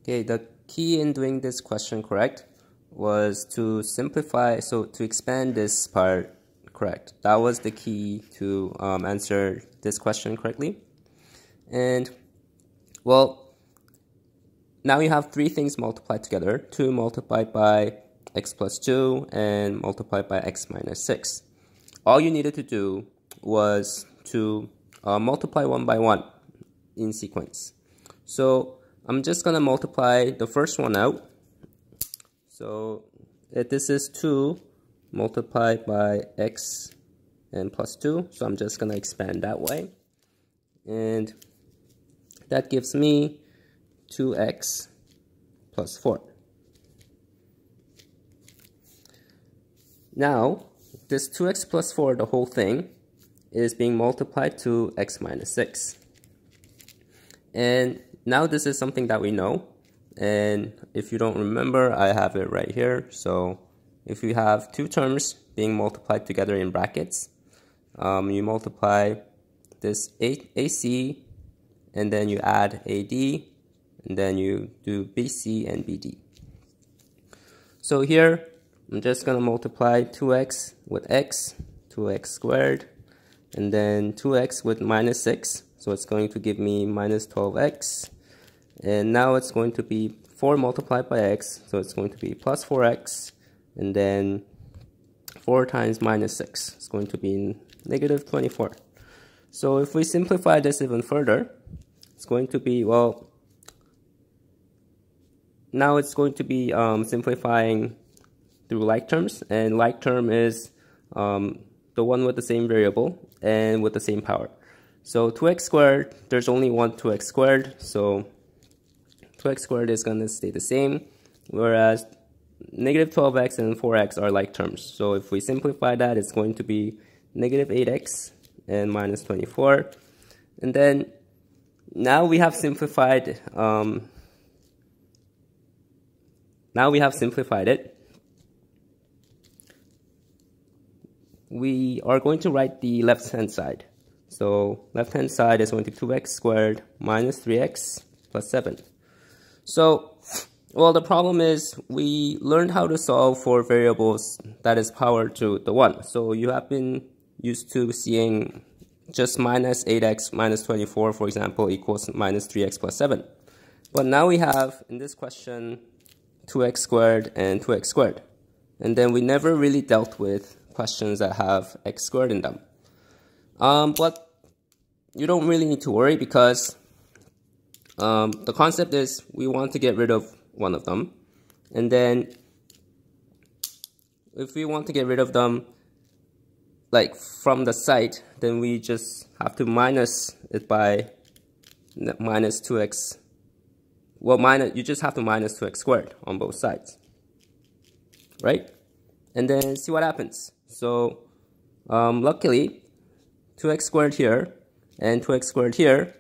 Okay, the key in doing this question correct was to simplify, so to expand this part correct. That was the key to answer this question correctly. And well, now you have three things multiplied together: 2 multiplied by x plus 2 and multiplied by x minus 6. All you needed to do was to multiply one by one in sequence. So I'm just going to multiply the first one out. So if this is 2 multiplied by x and plus 2, so I'm just going to expand that way. And that gives me 2x plus 4. Now, this 2x plus 4, the whole thing, is being multiplied to x minus 6. And now this is something that we know. And if you don't remember, I have it right here. So if you have two terms being multiplied together in brackets, you multiply this AC, and then you add AD, and then you do BC and BD. So here, I'm just going to multiply 2x with x, 2x squared, and then 2x with minus 6. So it's going to give me minus 12x. And now it's going to be 4 multiplied by x, so it's going to be plus 4x. And then 4 times minus 6 is going to be negative 24. So if we simplify this even further, it's going to be, well, now it's going to be simplifying through like terms. And like term is the one with the same variable and with the same power. So 2x squared, there's only one 2x squared, so 2x squared is going to stay the same, whereas negative 12x and 4x are like terms. So if we simplify that, it's going to be negative 8x and minus 24. And then now we have simplified it. We are going to write the left-hand side. So left-hand side is going to 2x squared minus 3x plus 7. So, well, the problem is we learned how to solve for variables that is power to the 1. So you have been used to seeing just minus 8x minus 24, for example, equals minus 3x plus 7. But now we have, in this question, 2x squared and 2x squared. And then we never really dealt with questions that have x squared in them. But you don't really need to worry, because the concept is we want to get rid of one of them. And then if we want to get rid of them, like from the site, then we just have to minus it by minus 2x. Well, you just have to minus 2x squared on both sides, right? And then see what happens. So luckily, 2x squared here and 2x squared here,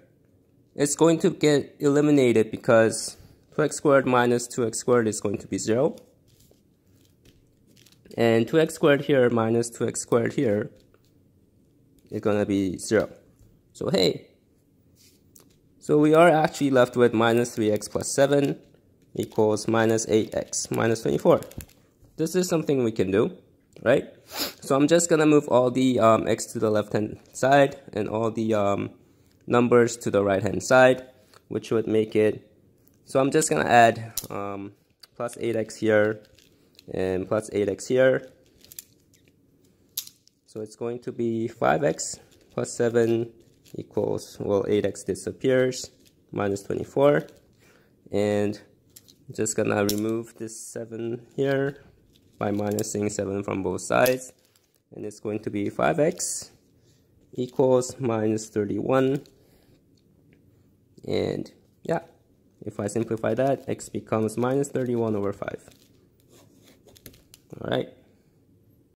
it's going to get eliminated because 2x squared minus 2x squared is going to be 0. And 2x squared here minus 2x squared here is going to be 0. So hey, so we are actually left with minus 3x plus 7 equals minus 8x minus 24. This is something we can do, right? So I'm just going to move all the x to the left-hand side and all the numbers to the right-hand side, which would make it, so I'm just going to add plus 8x here and plus 8x here. So it's going to be 5x plus 7 equals, well, 8x disappears, minus 24. And I'm just going to remove this 7 here by minusing 7 from both sides. And it's going to be 5x equals minus 31. And yeah, if I simplify that, x becomes minus 31 over 5. All right.